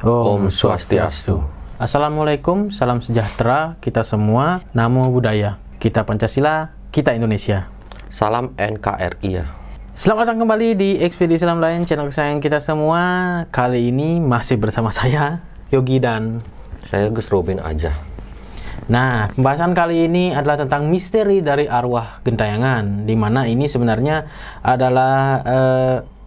Om Swastiastu. Assalamualaikum, salam sejahtera kita semua, namo buddhaya, kita Pancasila, kita Indonesia. Salam NKRI ya. Selamat datang kembali di Ekspedisi Alam Lain, channel kesayangan kita semua. Kali ini masih bersama saya, Yogi, dan saya Gus Robin aja. Nah, pembahasan kali ini adalah tentang misteri dari arwah gentayangan, di mana ini sebenarnya adalah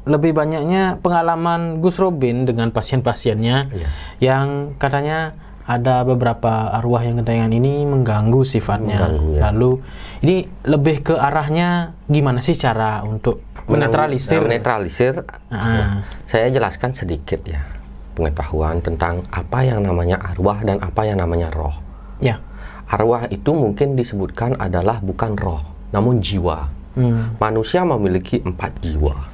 lebih banyaknya pengalaman Gus Robin dengan pasien-pasiennya yang katanya ada beberapa arwah yang gentayangan ini mengganggu sifatnya. Lalu ini lebih ke arahnya gimana sih cara untuk menetralisir? Saya jelaskan sedikit ya pengetahuan tentang apa yang namanya arwah dan apa yang namanya roh. Ya. Arwah itu mungkin disebutkan adalah bukan roh, namun jiwa. Manusia memiliki 4 jiwa.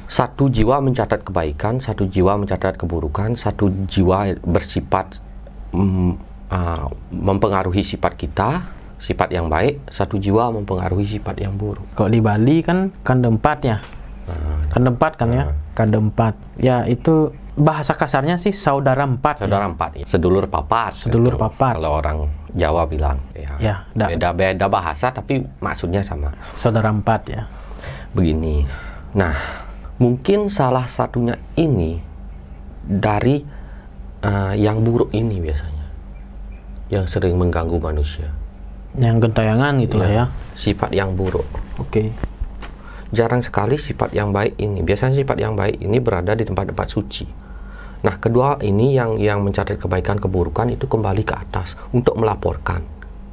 Satu jiwa mencatat kebaikan, satu jiwa mencatat keburukan, satu jiwa bersifat mempengaruhi sifat kita, sifat yang baik, satu jiwa mempengaruhi sifat yang buruk. Kalau di Bali kan kande 4 ya. Kande 4 kan ya? Kande 4. Ya itu bahasa kasarnya sih saudara 4. Saudara 4, sedulur papat. Sedulur papat. Kalau orang Jawa bilang ya. Beda bahasa tapi maksudnya sama. Saudara 4 ya. Begini. Nah, mungkin salah satunya ini dari yang buruk ini biasanya, yang sering mengganggu manusia. Yang gentayangan gitu lah ya. Sifat yang buruk. Oke. Jarang sekali sifat yang baik ini. Biasanya sifat yang baik ini berada di tempat-tempat suci. Nah, kedua ini yang mencatat kebaikan keburukan itu kembali ke atas untuk melaporkan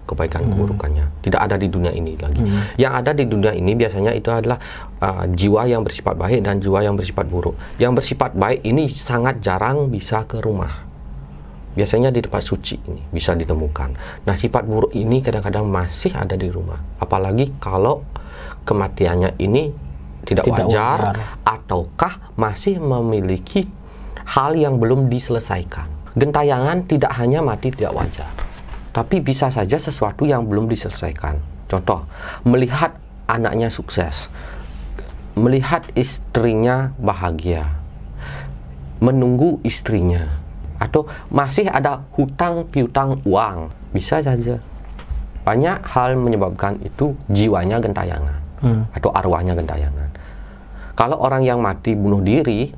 kebaikan keburukannya. Tidak ada di dunia ini lagi. Yang ada di dunia ini biasanya itu adalah jiwa yang bersifat baik dan jiwa yang bersifat buruk. Yang bersifat baik ini sangat jarang bisa ke rumah. Biasanya di tempat suci ini bisa ditemukan. Nah, sifat buruk ini kadang-kadang masih ada di rumah. Apalagi kalau kematiannya ini tidak wajar ataukah masih memiliki hal yang belum diselesaikan. Gentayangan tidak hanya mati tidak wajar, tapi bisa saja sesuatu yang belum diselesaikan. Contoh, melihat anaknya sukses, melihat istrinya bahagia, menunggu istrinya, atau masih ada hutang piutang uang. Bisa saja. Banyak hal menyebabkan itu jiwanya gentayangan atau arwahnya gentayangan. Kalau orang yang mati bunuh diri,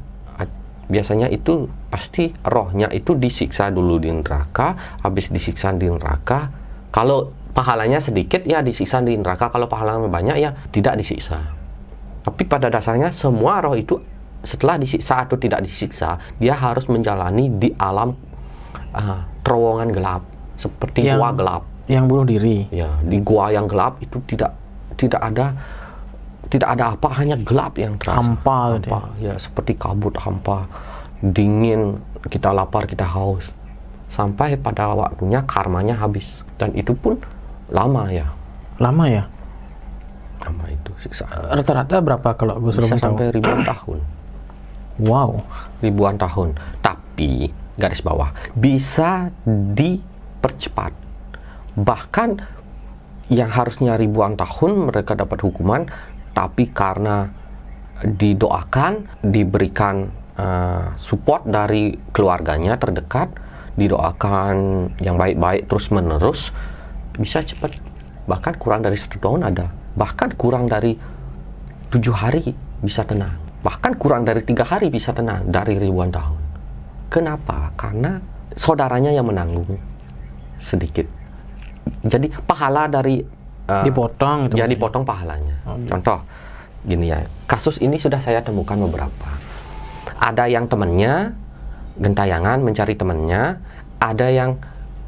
biasanya itu pasti rohnya itu disiksa dulu di neraka, habis disiksa di neraka. Kalau pahalanya sedikit ya disiksa di neraka, kalau pahalanya banyak ya tidak disiksa. Tapi pada dasarnya semua roh itu setelah disiksa atau tidak disiksa, dia harus menjalani di alam terowongan gelap, seperti gua gelap. Yang bunuh diri. Ya, di gua yang gelap itu tidak ada apa, hanya gelap yang terasa. Hampa. Ya, seperti kabut hampa, dingin, kita lapar, kita haus. Sampai pada waktunya karmanya habis. Dan itu pun lama ya. Lama ya? Lama itu siksaan. Rata-rata berapa kalau Gus Robin tahu? Sampai ribuan tahun. Wow. Ribuan tahun. Tapi, garis bawah, bisa dipercepat. Bahkan yang harusnya ribuan tahun mereka dapat hukuman, tapi karena didoakan, diberikan support dari keluarganya terdekat, didoakan yang baik-baik terus menerus, bisa cepat. Bahkan kurang dari 1 tahun ada. Bahkan kurang dari 7 hari bisa tenang. Bahkan kurang dari 3 hari bisa tenang dari ribuan tahun. Kenapa? Karena saudaranya yang menanggung sedikit. Jadi pahala dari dipotong gitu. Ya, dipotong pahalanya. Contoh gini ya, kasus ini sudah saya temukan beberapa. Ada yang temannya gentayangan mencari temannya, ada yang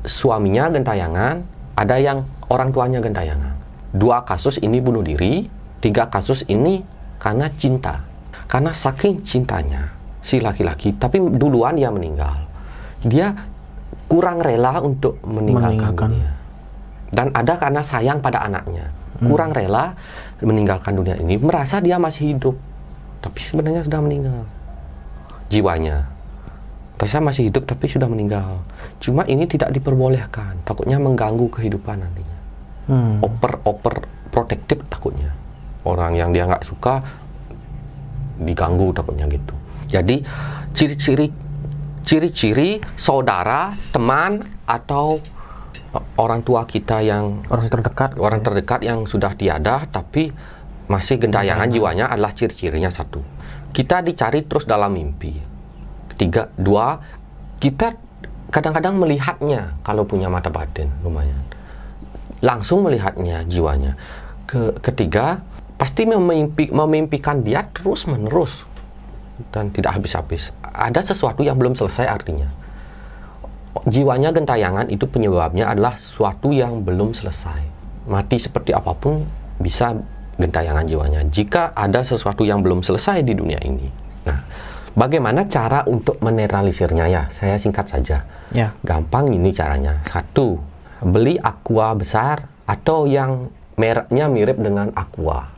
suaminya gentayangan, ada yang orang tuanya gentayangan. 2 kasus ini bunuh diri, 3 kasus ini karena cinta. Karena saking cintanya si laki-laki, tapi duluan dia meninggal. Dia kurang rela untuk meninggalkan dunia. Dan ada karena sayang pada anaknya, kurang rela meninggalkan dunia ini, merasa dia masih hidup, tapi sebenarnya sudah meninggal. Jiwanya rasa masih hidup tapi sudah meninggal. Cuma ini tidak diperbolehkan, takutnya mengganggu kehidupan nantinya. Over protektif takutnya. Orang yang dia nggak suka diganggu takutnya gitu. Jadi ciri-ciri ciri-ciri saudara, teman, atau orang tua kita yang orang terdekat yang sudah tiada tapi masih gentayangan jiwanya adalah ciri-cirinya. Satu, kita dicari terus dalam mimpi. Ketiga, dua, kita kadang-kadang melihatnya kalau punya mata batin lumayan. Langsung melihatnya jiwanya. Ketiga, pasti memimpikan dia terus-menerus dan tidak habis-habis. Ada sesuatu yang belum selesai artinya. Jiwanya gentayangan itu penyebabnya adalah sesuatu yang belum selesai. Mati seperti apapun bisa gentayangan jiwanya jika ada sesuatu yang belum selesai di dunia ini. Nah, bagaimana cara untuk menetralisirnya ya? Saya singkat saja. Ya. Gampang ini caranya. Satu, beli aqua besar atau yang mereknya mirip dengan aqua.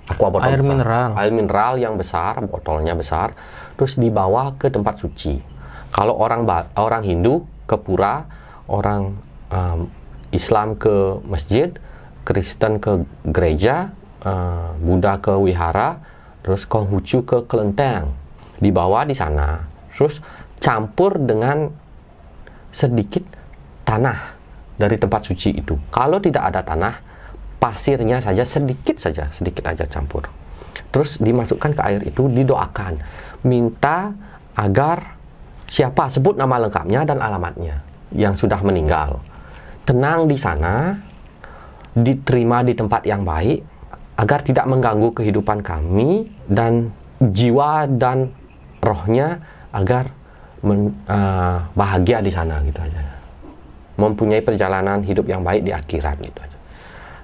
Aqua botol Air besar. mineral. Air mineral yang besar, botolnya besar, terus dibawa ke tempat suci. Kalau orang Hindu ke pura, orang Islam ke masjid, Kristen ke gereja, Buddha ke wihara, terus Konghucu ke kelenteng. Dibawa di sana, terus campur dengan sedikit tanah dari tempat suci itu. Kalau tidak ada tanah, pasirnya saja sedikit aja campur. Terus dimasukkan ke air itu, didoakan, minta agar siapa, sebut nama lengkapnya dan alamatnya yang sudah meninggal, tenang di sana, diterima di tempat yang baik, agar tidak mengganggu kehidupan kami, dan jiwa dan rohnya agar bahagia di sana gitu aja. Mempunyai perjalanan hidup yang baik di akhirat gitu aja.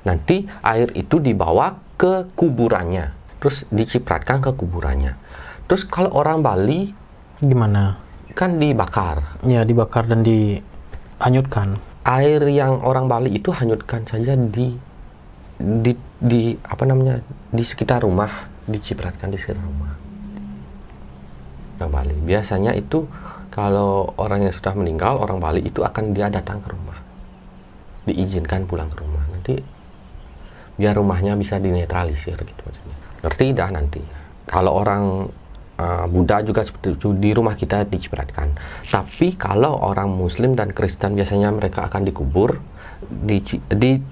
Nanti air itu dibawa ke kuburannya, terus dicipratkan ke kuburannya. Terus kalau orang Bali gimana? Kan dibakar. Ya, dibakar dan dihanyutkan. Air yang orang Bali itu hanyutkan saja di sekitar rumah, dicipratkan di sekitar rumah. Orang Bali biasanya itu kalau orang yang sudah meninggal, orang Bali itu akan dia datang ke rumah, diizinkan pulang ke rumah, nanti biar rumahnya bisa dinetralisir gitu maksudnya. Ngerti dah nanti. Kalau orang Buddha juga seperti itu, di rumah kita dicipratkan. Tapi kalau orang Muslim dan Kristen biasanya mereka akan dikubur,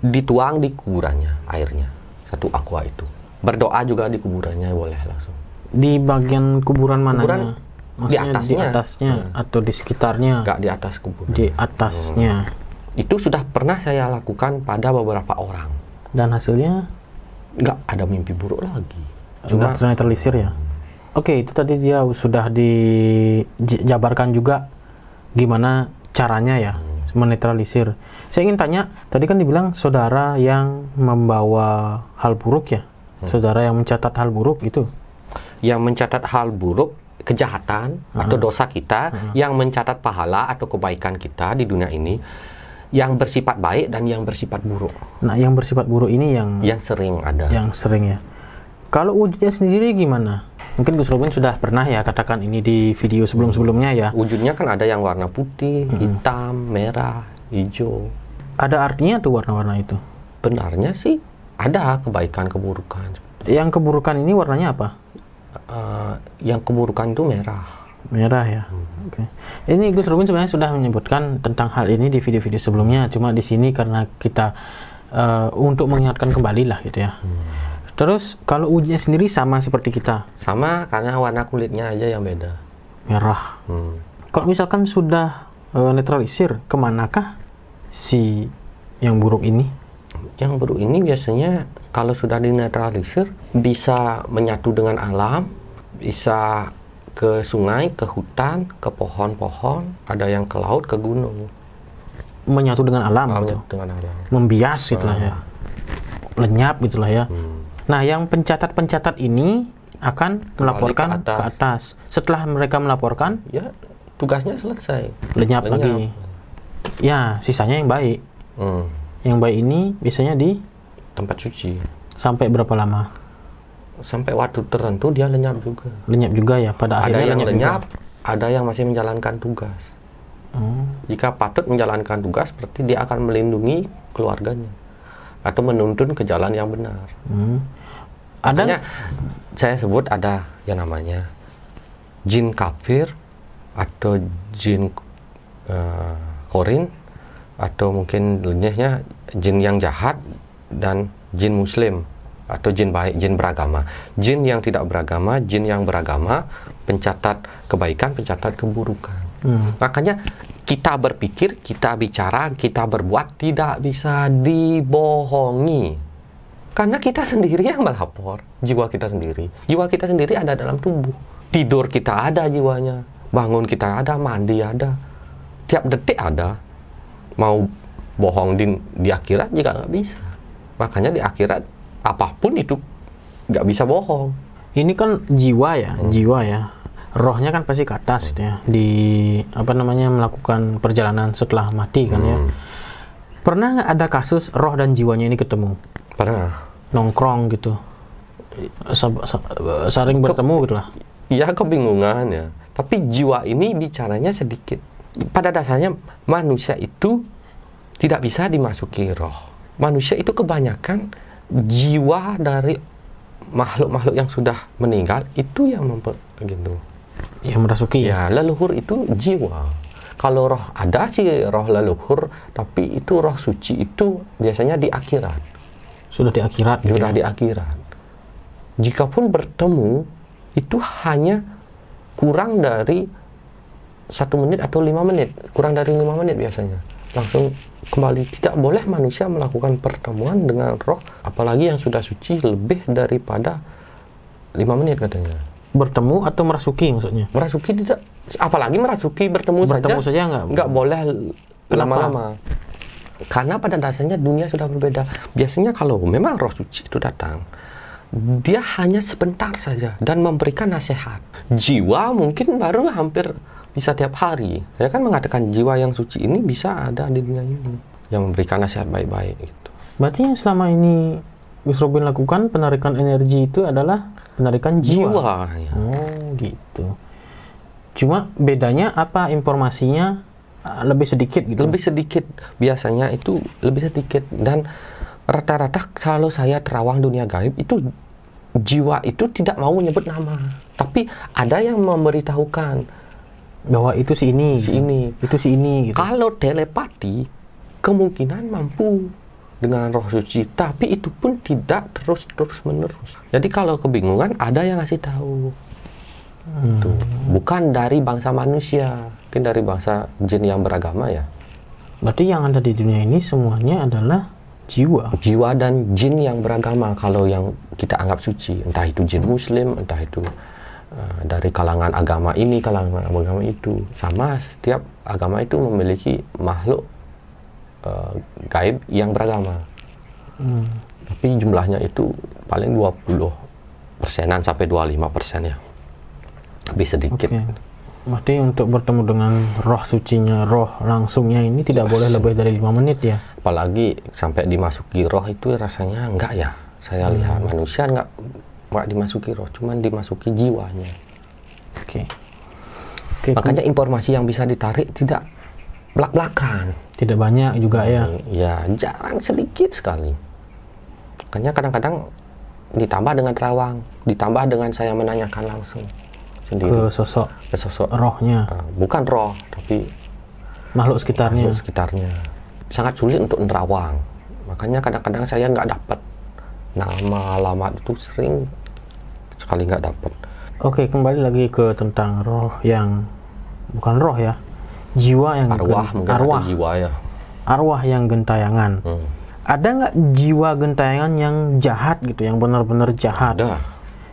dituang di kuburannya airnya, satu aqua itu. Berdoa juga di kuburannya boleh langsung. Di bagian kuburan mananya? Kuburan maksudnya di atasnya atau di sekitarnya? Enggak, di atas kuburan. Di atasnya. Itu sudah pernah saya lakukan pada beberapa orang. Dan hasilnya? Enggak ada mimpi buruk lagi. Cuma ternetralisir ya? Oke, itu tadi dia sudah dijabarkan juga gimana caranya ya menetralisir. Saya ingin tanya, tadi kan dibilang saudara yang membawa hal buruk ya? Saudara yang mencatat hal buruk itu? Yang mencatat hal buruk, kejahatan atau dosa kita, yang mencatat pahala atau kebaikan kita di dunia ini, yang bersifat baik dan yang bersifat buruk. Nah, yang bersifat buruk ini yang sering ada. Yang sering ya. Kalau wujudnya sendiri gimana? Mungkin Gus Robin sudah pernah ya katakan ini di video sebelum-sebelumnya ya. Wujudnya kan ada yang warna putih, hitam, merah, hijau. Ada artinya tuh warna-warna itu? Benarnya sih ada kebaikan, keburukan. Yang keburukan ini warnanya apa? Yang keburukan itu merah. Merah ya. Oke. Ini Gus Robin sebenarnya sudah menyebutkan tentang hal ini di video-video sebelumnya. Cuma di sini karena kita untuk mengingatkan kembali lah gitu ya. Terus kalau wujudnya sendiri sama seperti kita? Sama, karena warna kulitnya aja yang beda. Merah. Kalau misalkan sudah netralisir, kemanakah si yang buruk ini? Yang buruk ini biasanya kalau sudah dinetralisir bisa menyatu dengan alam, bisa ke sungai, ke hutan, ke pohon-pohon, ada yang ke laut, ke gunung. Menyatu dengan alam? Menyatu dengan alam. Membias gitulah ya. Lenyap gitulah ya. Nah, yang pencatat-pencatat ini akan melaporkan ke atas. Setelah mereka melaporkan, ya tugasnya selesai. Lenyap lagi. Ya, sisanya yang baik. Yang baik ini biasanya di tempat suci. Sampai berapa lama? Sampai waktu tertentu dia lenyap juga. Lenyap juga ya, pada akhirnya ada yang lenyap, juga. Ada yang masih menjalankan tugas. Jika patut menjalankan tugas, berarti dia akan melindungi keluarganya atau menuntun ke jalan yang benar. Makanya saya sebut ada yang namanya jin kafir atau jin korin, atau mungkin jenisnya jin yang jahat, dan jin muslim atau jin baik, jin beragama. Jin yang tidak beragama, jin yang beragama, pencatat kebaikan, pencatat keburukan. Makanya kita berpikir, kita bicara, kita berbuat tidak bisa dibohongi. Karena kita sendiri yang melapor, jiwa kita sendiri. Jiwa kita sendiri ada dalam tubuh. Tidur kita ada jiwanya, bangun kita ada, mandi ada, tiap detik ada. Mau bohong di akhirat juga nggak bisa. Makanya di akhirat apapun itu nggak bisa bohong. Ini kan jiwa ya, jiwa ya. Rohnya kan pasti ke atas gitu ya. Di melakukan perjalanan setelah mati kan ya. Pernah nggak ada kasus roh dan jiwanya ini ketemu? Pernah. Nongkrong gitu. Saling bertemu gitu lah. Iya, kebingungan ya. Tapi jiwa ini bicaranya sedikit. Pada dasarnya manusia itu tidak bisa dimasuki roh. Manusia itu kebanyakan jiwa dari makhluk-makhluk yang sudah meninggal itu yang gitu. Yang merasuki. Ya, leluhur itu jiwa. Kalau roh ada sih roh leluhur, tapi itu roh suci itu biasanya di akhirat. Sudah di akhirat. Sudah di akhirat. Jikapun bertemu itu hanya kurang dari 1 menit atau 5 menit, kurang dari 5 menit biasanya, langsung kembali. Tidak boleh manusia melakukan pertemuan dengan roh, apalagi yang sudah suci, lebih daripada 5 menit katanya. Bertemu atau merasuki maksudnya? Merasuki tidak, apalagi merasuki, bertemu saja nggak boleh lama-lama. Karena pada dasarnya dunia sudah berbeda. Biasanya kalau memang roh suci itu datang, dia hanya sebentar saja dan memberikan nasihat. Jiwa mungkin baru hampir bisa tiap hari. Saya kan mengatakan jiwa yang suci ini bisa ada di dunia ini, yang memberikan nasihat baik-baik gitu. Berarti yang selama ini Gus Robin lakukan penarikan energi itu adalah penarikan jiwa. Ya. Oh gitu. Cuma bedanya apa, informasinya lebih sedikit gitu? Lebih sedikit. Biasanya itu lebih sedikit. Dan rata-rata kalau saya terawang dunia gaib itu jiwa itu tidak mau menyebut nama. Tapi ada yang memberitahukan bahwa itu si ini, itu si ini gitu. Kalau telepati kemungkinan mampu dengan roh suci, tapi itu pun tidak terus menerus. Jadi kalau kebingungan ada yang ngasih tahu. Tuh. Bukan dari bangsa manusia, mungkin dari bangsa jin yang beragama ya. Berarti yang ada di dunia ini semuanya adalah jiwa dan jin yang beragama. Kalau yang kita anggap suci, entah itu jin muslim, entah itu dari kalangan agama ini, kalangan agama itu, sama setiap agama itu memiliki makhluk gaib yang beragama. Tapi jumlahnya itu paling 20% sampai 25% ya, lebih sedikit. Okay. Berarti untuk bertemu dengan roh sucinya, roh langsungnya ini tidak boleh lebih dari 5 menit ya? Apalagi sampai dimasuki roh itu rasanya enggak ya. Saya lihat manusia enggak dimasuki roh, cuman dimasuki jiwanya. Oke. Makanya informasi yang bisa ditarik tidak belak-belakan. Tidak banyak juga ya? Ya, jarang, sedikit sekali. Makanya kadang-kadang ditambah dengan terawang, ditambah dengan saya menanyakan langsung sendiri. Ke sosok rohnya. Bukan roh, tapi makhluk sekitarnya. Sangat sulit untuk nerawang. Makanya kadang-kadang saya nggak dapat nama, alamat, itu sering sekali nggak dapat. Oke, kembali lagi ke tentang roh yang bukan roh ya, jiwa yang arwah jiwa ya. Arwah yang gentayangan. Ada nggak jiwa gentayangan yang jahat gitu, yang benar-benar jahat? Ada.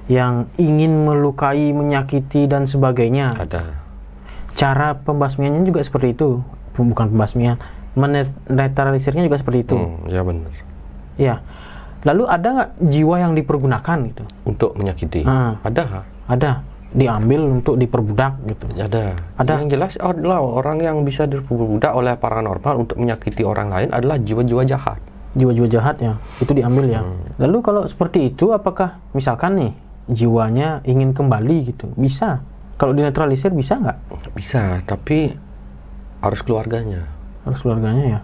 Yang ingin melukai, menyakiti dan sebagainya. Ada. Cara pembasmiannya juga seperti itu, bukan pembasmian, menetralisirnya juga seperti itu. Ya benar. Ya. Lalu ada nggak jiwa yang dipergunakan gitu? Untuk menyakiti? Ada. Diambil untuk diperbudak gitu? Ada. Yang jelas adalah orang yang bisa diperbudak oleh paranormal untuk menyakiti orang lain adalah jiwa-jiwa jahat. Jiwa-jiwa jahat ya, itu diambil ya. Lalu kalau seperti itu, apakah misalkan nih jiwanya ingin kembali gitu? Bisa? Kalau dinetralisir bisa nggak? Bisa, tapi harus keluarganya. Harus keluarganya ya.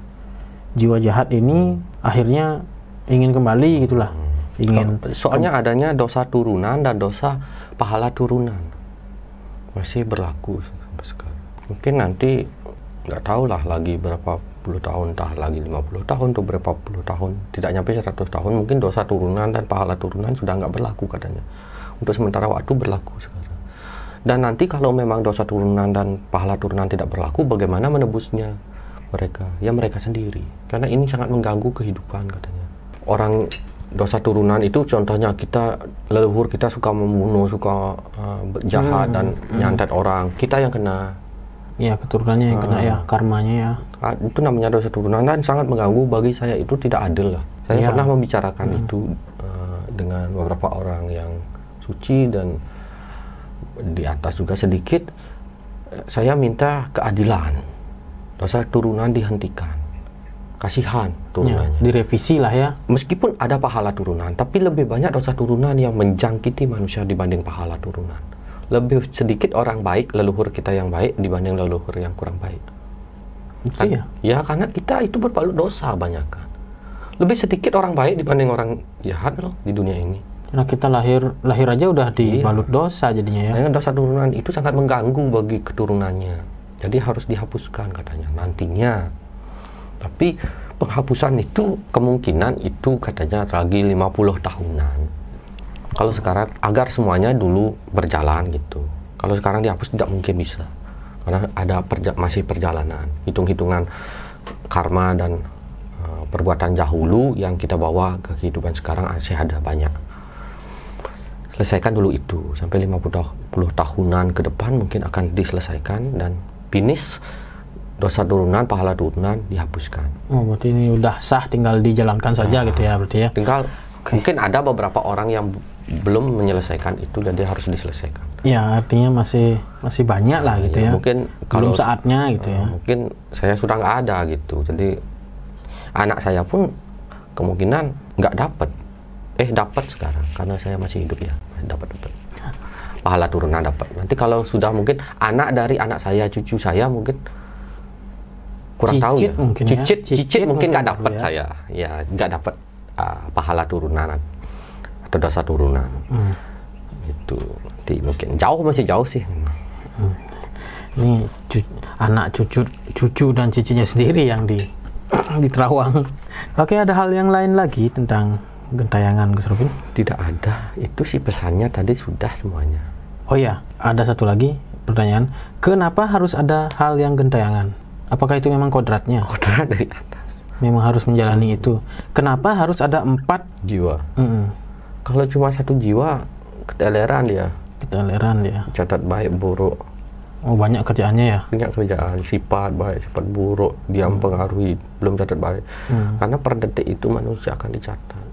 Jiwa jahat ini akhirnya ingin kembali gitulah. Soalnya adanya dosa turunan dan dosa pahala turunan masih berlaku sampai sekarang. Mungkin nanti nggak tahu lah lagi berapa puluh tahun, entah lagi 50 tahun atau berapa puluh tahun, tidak nyampe 100 tahun, mungkin dosa turunan dan pahala turunan sudah nggak berlaku katanya. Untuk sementara waktu berlaku sekarang. Dan nanti kalau memang dosa turunan dan pahala turunan tidak berlaku, bagaimana menebusnya mereka? Ya mereka sendiri. Karena ini sangat mengganggu kehidupan katanya. Orang dosa turunan itu contohnya leluhur kita suka membunuh, suka jahat dan nyantet orang. Kita yang kena. Ya, keturunannya yang kena ya, karmanya ya. Itu namanya dosa turunan dan sangat mengganggu. Bagi saya itu tidak adil lah. Saya pernah membicarakan itu dengan beberapa orang yang suci dan di atas juga sedikit. Saya minta keadilan. Dosa turunan dihentikan. Kasihan turunannya. Ya, direvisi lah ya. Meskipun ada pahala turunan, tapi lebih banyak dosa turunan yang menjangkiti manusia dibanding pahala turunan. Lebih sedikit orang baik, leluhur kita yang baik dibanding leluhur yang kurang baik. Iya. Ya, karena kita itu berbalut dosa banyak kan. Lebih sedikit orang baik dibanding orang jahat loh di dunia ini. Karena kita lahir aja udah dibalut dosa jadinya ya. Dengan dosa turunan itu sangat mengganggu bagi keturunannya. Jadi harus dihapuskan katanya nantinya. Tapi penghapusan itu kemungkinan itu katanya lagi 50 tahunan. Kalau sekarang agar semuanya dulu berjalan gitu. Kalau sekarang dihapus tidak mungkin bisa. Karena ada masih perjalanan. Hitung-hitungan karma dan perbuatan dahulu yang kita bawa ke kehidupan sekarang masih ada banyak. Selesaikan dulu itu. Sampai 50 tahunan ke depan mungkin akan diselesaikan dan finish. Dosa turunan, pahala turunan dihapuskan. Oh, berarti ini udah sah, tinggal dijalankan saja gitu ya berarti ya. Tinggal mungkin ada beberapa orang yang belum menyelesaikan itu, jadi harus diselesaikan. Ya, artinya masih banyak lah gitu ya. Mungkin kalau belum saatnya gitu ya. Mungkin saya sudah nggak ada gitu. Jadi anak saya pun kemungkinan nggak dapat sekarang karena saya masih hidup ya, dapat pahala turunan dapat. Nanti kalau sudah mungkin anak dari anak saya, cucu saya mungkin kurang tahu ya. Cicit mungkin nggak dapat ya. Saya ya nggak dapat pahala turunan atau dosa turunan. Itu nanti mungkin masih jauh sih. Ini anak cucu dan cicinya sendiri yang di terawang. Oke, ada hal yang lain lagi tentang gentayangan, Gus Robin? Tidak ada, itu sih pesannya tadi sudah semuanya. Oh ya, ada satu lagi pertanyaan. Kenapa harus ada hal yang gentayangan? Apakah itu memang kodratnya? Kodrat dari atas. Memang harus menjalani itu. Kenapa harus ada 4 jiwa? Kalau cuma 1 jiwa, keteleran dia. Catat baik buruk. Oh, banyak kerjaannya ya? Banyak kerjaan, sifat baik, sifat buruk, dia mempengaruhi, belum catat baik. Karena per detik itu manusia akan dicatat.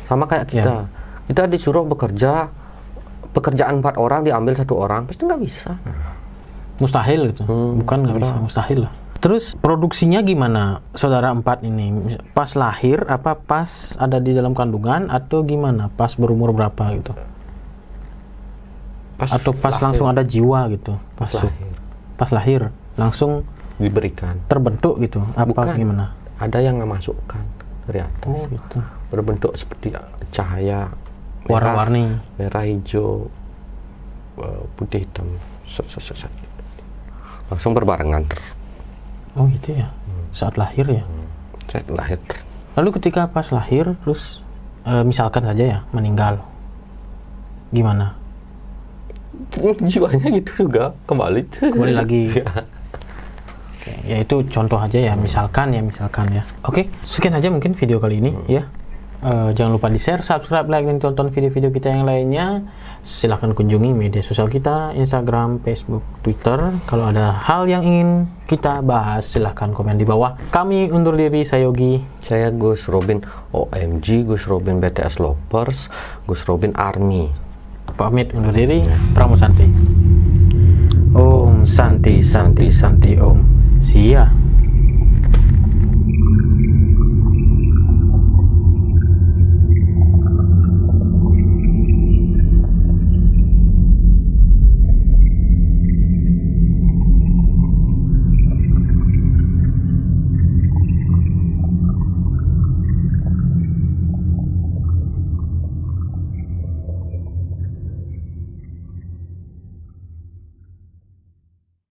Sama kayak kita. Kita disuruh bekerja, pekerjaan 4 orang diambil 1 orang, pasti nggak bisa. Mustahil gitu. Bukan nggak bisa, mustahil lah. Terus produksinya gimana saudara 4 ini? Pas lahir apa pas ada di dalam kandungan atau gimana? Pas berumur berapa gitu? Atau pas lahir. Langsung ada jiwa gitu? Pas lahir langsung diberikan. Terbentuk gitu? Apa bukan, gimana? Ada yang memasukkan dari atas. Oh gitu. Berbentuk seperti cahaya warna-warni. Merah, hijau, putih, hitam. Langsung berbarengan. Oh gitu ya, saat lahir ya? Saat lahir. Lalu ketika pas lahir, terus misalkan saja ya, meninggal, gimana? Jiwanya gitu juga, kembali lagi. Oke, ya itu contoh aja ya, misalkan ya. Oke, sekian aja mungkin video kali ini ya. Jangan lupa di share, subscribe, like, dan tonton video-video kita yang lainnya. Silahkan kunjungi media sosial kita, Instagram, Facebook, Twitter. Kalau ada hal yang ingin kita bahas, silahkan komen di bawah. Kami undur diri, saya Yogi. Saya Gus Robin OMG, Gus Robin BTS Lovers, Gus Robin Army. Pamit undur diri, Pramu Santi. Om Santi Santi Santi Om. Sia.